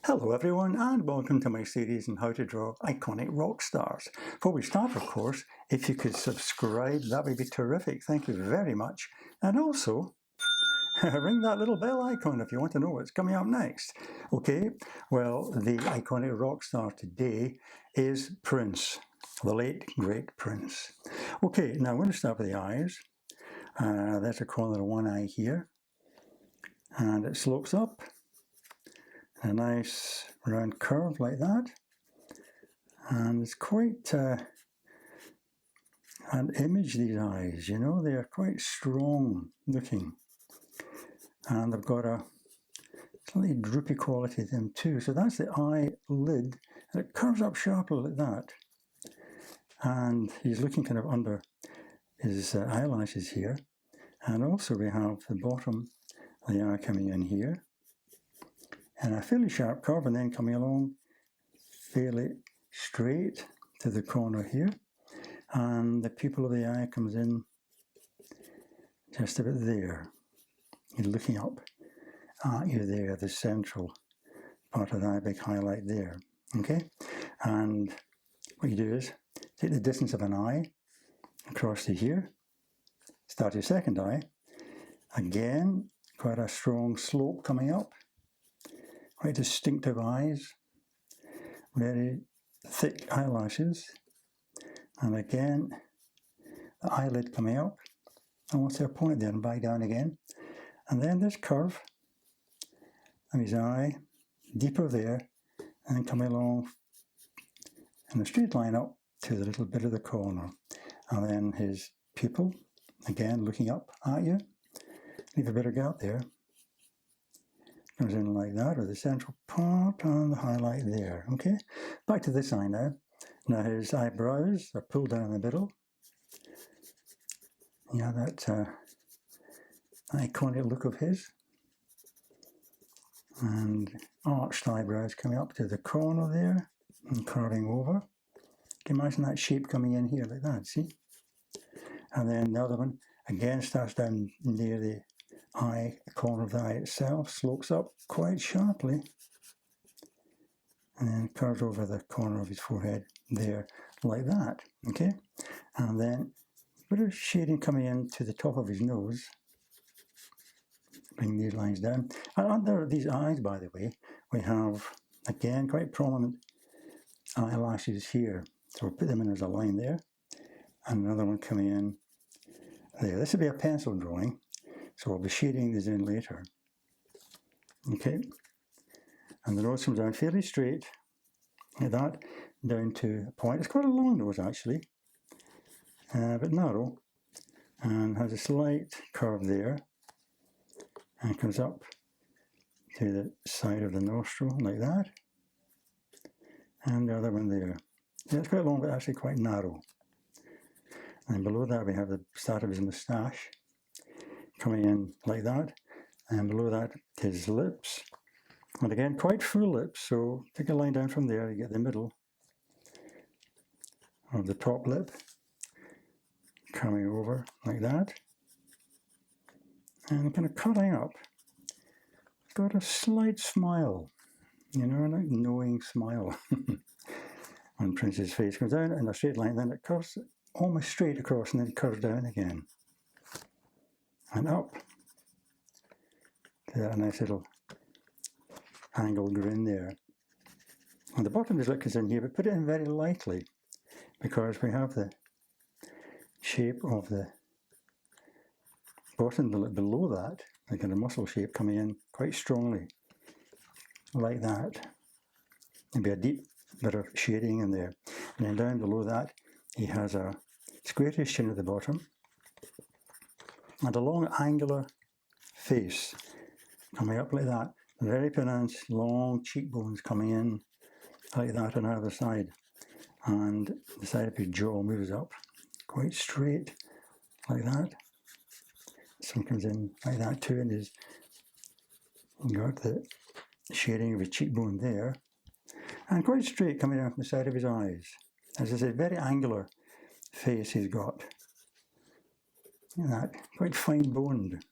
Hello everyone and welcome to my series on how to draw iconic rock stars. Before we start, of course, if you could subscribe, that would be terrific. Thank you very much. And also, ring that little bell icon if you want to know what's coming up next. Okay, well, the iconic rock star today is Prince, the late great Prince. Okay, now I'm going to start with the eyes. There's a corner of one eye here, and it slopes up. A nice round curve like that, and it's quite an image, these eyes, you know, they are quite strong looking, and they've got a slightly droopy quality to them too. So that's the eyelid, and it curves up sharply like that, and he's looking kind of under his eyelashes here, and also we have the bottom of the eye coming in here, and a fairly sharp curve, and then coming along fairly straight to the corner here, and the pupil of the eye comes in just about there. He's looking up at you there, the central part of the eye, big highlight there. Okay, and what you do is take the distance of an eye across to here, start your second eye, again quite a strong slope coming up, quite distinctive eyes, very thick eyelashes, and again the eyelid coming up, almost to a point there and back down again, and then this curve of his eye, deeper there, and coming along in a straight line up to the little bit of the corner, and then his pupil, again looking up at you, leave a bit of gap there, comes in like that, with the central part and the highlight there. Okay, back to this eye now. Now his eyebrows are pulled down in the middle. Yeah, that iconic look of his. And arched eyebrows coming up to the corner there and curving over. Can you imagine that shape coming in here like that, see? And then the other one again starts down near the eye, the corner of the eye itself, slopes up quite sharply, and then curves over the corner of his forehead there, like that, okay? And then a bit of shading coming in to the top of his nose, bring these lines down. And under these eyes, by the way, we have, again, quite prominent eyelashes here. So we'll put them in as a line there, and another one coming in there. This will be a pencil drawing, so we'll be shading these in later. Okay, and the nose comes down fairly straight, like that, down to a point. It's quite a long nose actually, but narrow, and has a slight curve there, and comes up to the side of the nostril like that, and the other one there. Yeah, it's quite long, but actually quite narrow. And below that we have the start of his moustache, coming in like that, and below that his lips, and again quite full lips, so take a line down from there, you get the middle of the top lip coming over like that, and kind of cutting up. Got a slight smile, you know, a like knowing smile on Prince's face. Comes down in a straight line, then it curves almost straight across, and then curves down again and up to that nice little angled grin there. And the bottom of his lip is in here, but put it in very lightly, because we have the shape of the bottom of the lip below that, like in a muscle shape, coming in quite strongly, like that. There'll be a deep bit of shading in there. And then down below that, he has a squarish chin at the bottom, and a long angular face coming up like that. Very pronounced long cheekbones coming in like that on either side. And the side of his jaw moves up quite straight like that. Some comes in like that too, and he's got the shading of his cheekbone there. And quite straight coming down from the side of his eyes. As I said, very angular face he's got. That quite fine boned,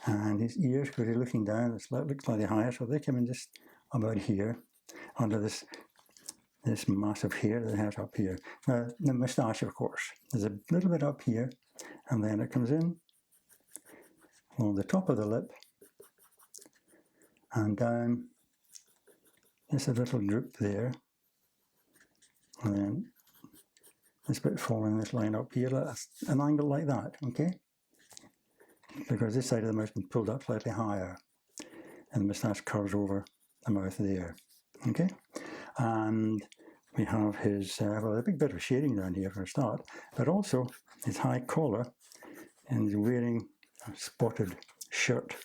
and his ears, because he's looking down, it looks slightly higher, so they come in just about here, under this massive hair that it has up here. Now, the moustache, of course, there's a little bit up here, and then it comes in along the top of the lip, and down, just a little droop there, and then this bit following this line up here, an angle like that, okay? Because this side of the mouth has been pulled up slightly higher, and the moustache curves over the mouth there, okay? And we have his, well, a big bit of shading down here for a start, but also his high collar, and he's wearing a spotted shirt.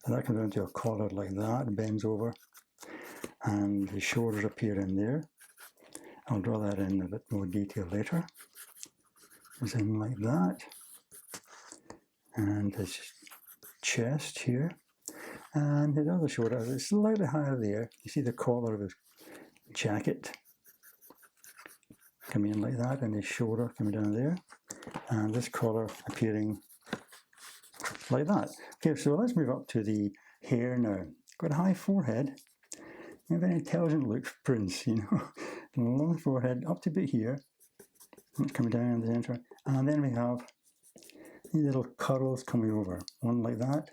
So that comes down to a collar like that, bends over, and his shoulders appear in there. I'll draw that in a bit more detail later. It's in like that, and his chest here, and his other shoulder is slightly higher there. You see the collar of his jacket coming in like that, and his shoulder coming down there, and this collar appearing like that. Okay, so let's move up to the hair now. Got a high forehead, a very intelligent look for Prince, you know. Long forehead up to about here, coming down in the centre, and then we have these little curls coming over, one like that,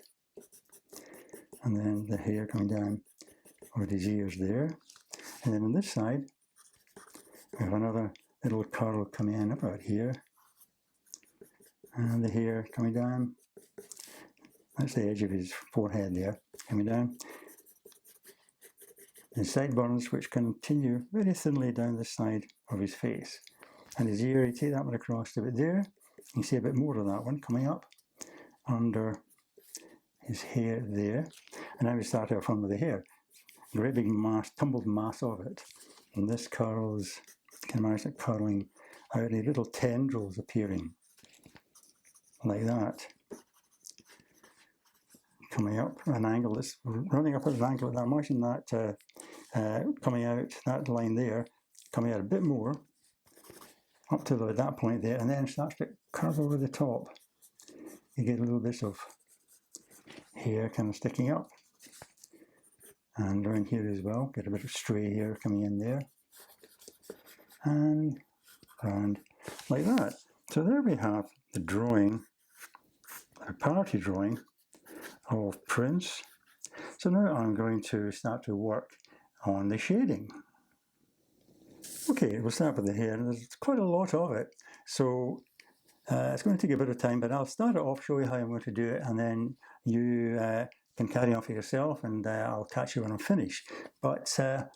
and then the hair coming down over his ears there, and then on this side we have another little curl coming in about here, and the hair coming down. That's the edge of his forehead there, coming down. And sideburns which continue very thinly down the side of his face. And his ear, you take that one across to it there. You can see a bit more of that one coming up under his hair there. And now we start off on with the hair. Great big mass, tumbled mass of it. And this curls, you can imagine it curling out, the little tendrils appearing like that. Coming up at an angle, that's running up at an angle. Now imagine that coming out, that line there, coming out a bit more, up to that point there, and then starts to curve over the top. You get little bits of hair kind of sticking up. And around here as well, get a bit of stray hair coming in there. And like that. So there we have the drawing, a party drawing of Prince. So now I'm going to start to work on the shading. Okay, we'll start with the hair. There's quite a lot of it, so it's going to take a bit of time, but I'll start it off, show you how I'm going to do it, and then you can carry on for yourself, and I'll catch you when I'm finished. But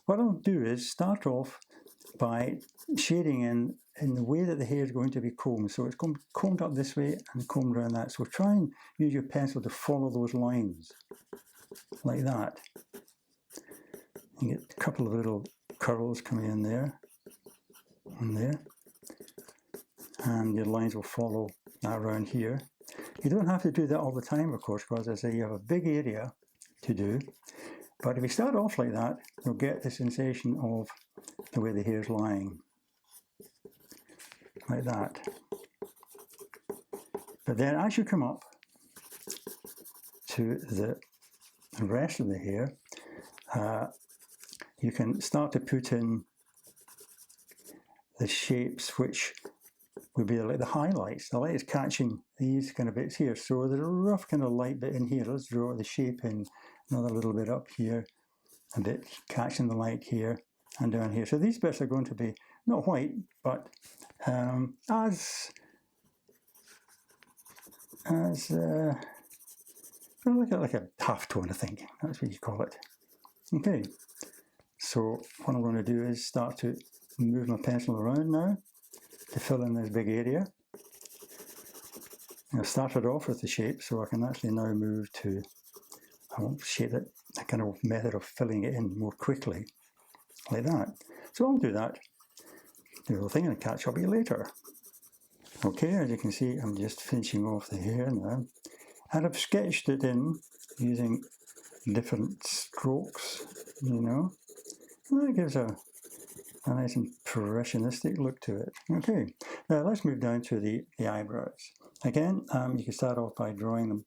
what I'll do is start off by shading in the way that the hair is going to be combed. So it's going to be combed up this way and combed around that. So try and use your pencil to follow those lines, like that. You get a couple of little curls coming in there, and there. And your lines will follow that around here. You don't have to do that all the time, of course, because as I say, you have a big area to do. But if you start off like that, you'll get the sensation of the way the hair's lying. Like that. But then as you come up to the rest of the hair, you can start to put in the shapes which would be like the highlights. The light is catching these kind of bits here. So there's a rough kind of light bit in here. Let's draw the shape in, another little bit up here, a bit catching the light here and down here. So these bits are going to be not white, but as like a half tone, I think. That's what you call it. Okay. So what I'm going to do is start to move my pencil around now to fill in this big area. I've started off with the shape, so I can actually now move to shape it, a kind of method of filling it in more quickly, like that. So I'll do that, do the whole thing, and catch up with you later. Okay, as you can see, I'm just finishing off the hair now, and I've sketched it in using different strokes, you know, and that gives a nice impressionistic look to it. Okay, now let's move down to the eyebrows. Again, you can start off by drawing them,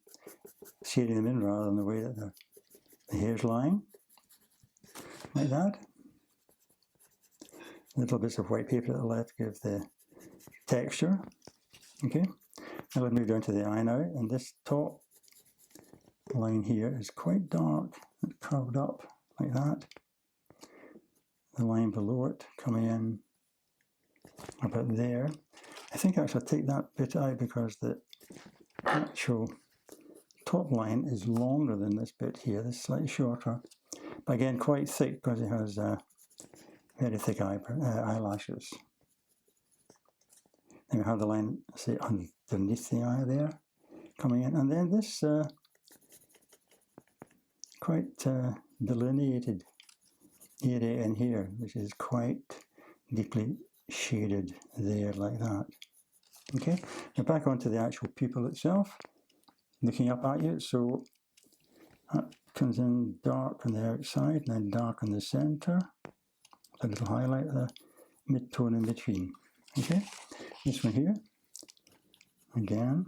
shading them in rather than the way that the hair's lying. like that. Little bits of white paper at the left give the texture. Okay, now we'll move down to the eye now, and this top line here is quite dark. It's curved up like that. The line below it coming in about there. I think actually I'll take that bit out because the actual top line is longer than this bit here. This is slightly shorter, but again quite thick because it has very thick eyelashes. Then we have the line, say, underneath the eye there, coming in, and then this quite delineated area in here, which is quite deeply shaded there, like that. Okay, now back onto the actual pupil itself, looking up at you. So that comes in dark on the outside, and then dark on the centre. A little highlight, the mid-tone in between. Okay, this one here, again,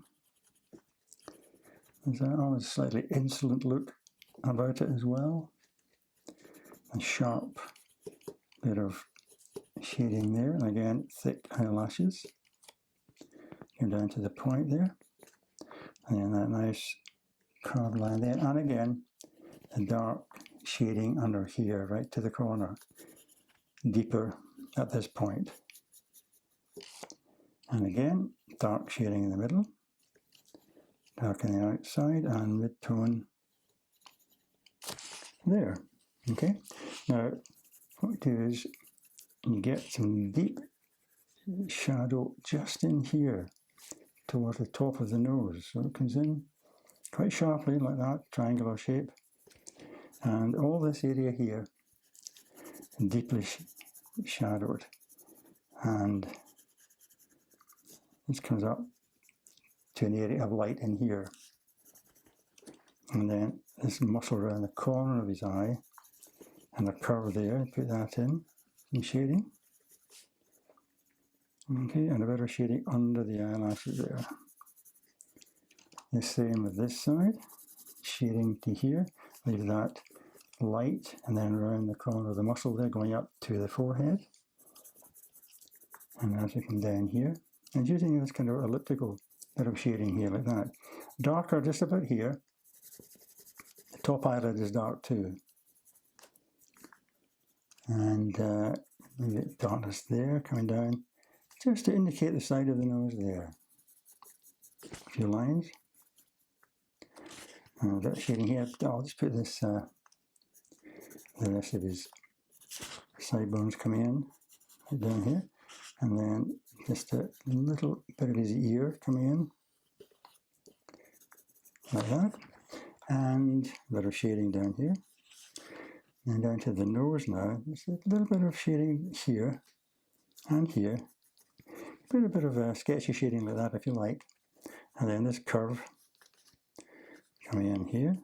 there's always a slightly insolent look about it as well. A sharp bit of shading there, and again, thick eyelashes. Come down to the point there, and then that nice curved line there, and again, a dark shading under here, right to the corner, deeper at this point. And again, dark shading in the middle, dark on the outside, and mid-tone there. Okay, now what we do is you get some deep shadow just in here towards the top of the nose. So it comes in quite sharply like that, triangular shape. And all this area here, deeply shadowed. And this comes up to an area of light in here. And then this muscle around the corner of his eye, and a curve there, put that in, some shading. Okay, and a bit of shading under the eyelashes there. The same with this side, shading to here, leave that light, and then around the corner of the muscle there, going up to the forehead. And as we come down here, and using this kind of elliptical bit of shading here, like that. Darker just about here. The top eyelid is dark too. And maybe darkness there, coming down, just to indicate the side of the nose there. A few lines. And a bit of shading here. I'll just put this, the rest of his sideburns coming in, right down here. And then just a little bit of his ear coming in, like that. And a bit of shading down here. And down to the nose now, just a little bit of shading here and here. A bit of sketchy shading like that if you like. And then this curve coming in here.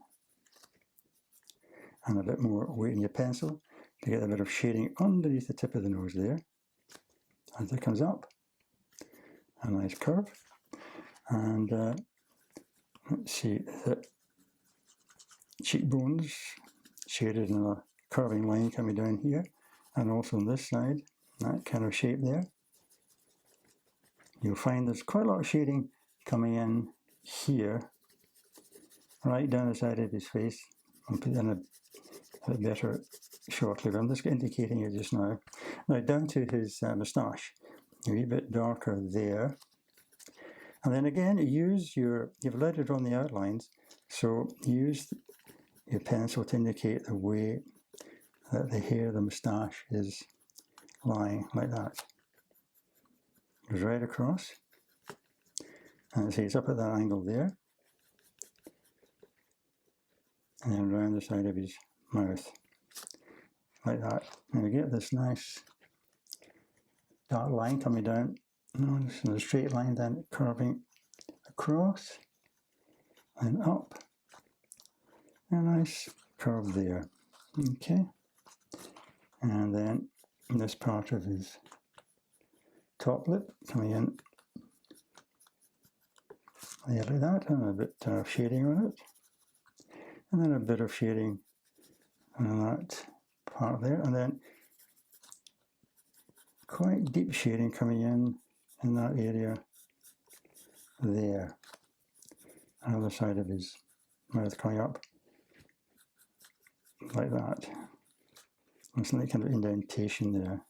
And a bit more weight in your pencil to get a bit of shading underneath the tip of the nose there. As it comes up. A nice curve. And let's see, the cheekbones shaded in a curving line coming down here, and also on this side, that kind of shape there. You'll find there's quite a lot of shading coming in here, right down the side of his face. I'll put in a bit better shortly, but I'm just indicating it just now. Now down to his moustache, a wee bit darker there. And then again, you've let it on the outlines, so use your pencil to indicate the way that the hair, the moustache is lying, like that. Goes right across. And see, it's up at that angle there. And then around the side of his mouth, like that. And we get this nice dark line coming down. Notice a straight line, then curving across and up. A nice curve there. Okay. And then this part of his top lip coming in there like that, and a bit of shading on it. And then a bit of shading on that part there, and then quite deep shading coming in that area there. And other side of his mouth coming up like that. And some kind of indentation there.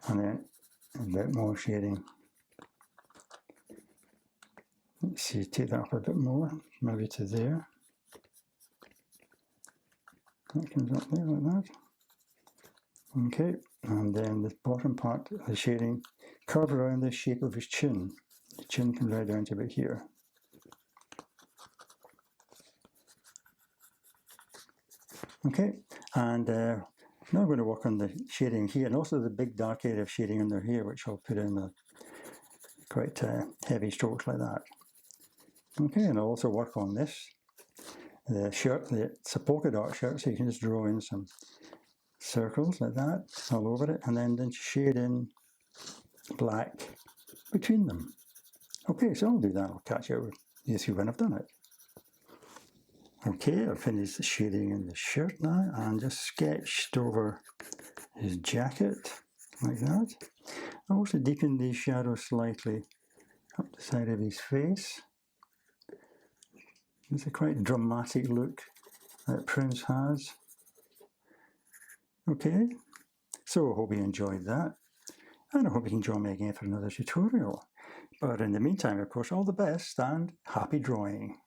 And then a bit more shading. Let's see, take that up a bit more, maybe to there. That comes up there like that. Okay, and then the bottom part, the shading, curve around the shape of his chin. The chin comes right down to about here. Okay, and now I'm going to work on the shading here, and also the big dark area of shading under here, which I'll put in with quite heavy strokes like that. Okay, and I'll also work on this, the shirt, it's a polka dot shirt, so you can just draw in some circles like that all over it, and then shade in black between them. Okay, so I'll do that. I'll catch up with you when I've done it. Okay, I've finished the shading in the shirt now, and just sketched over his jacket like that. I also deepened these shadows slightly up the side of his face. It's a quite dramatic look that Prince has. Okay, so I hope you enjoyed that, and I hope you can join me again for another tutorial. But in the meantime, of course, all the best and happy drawing.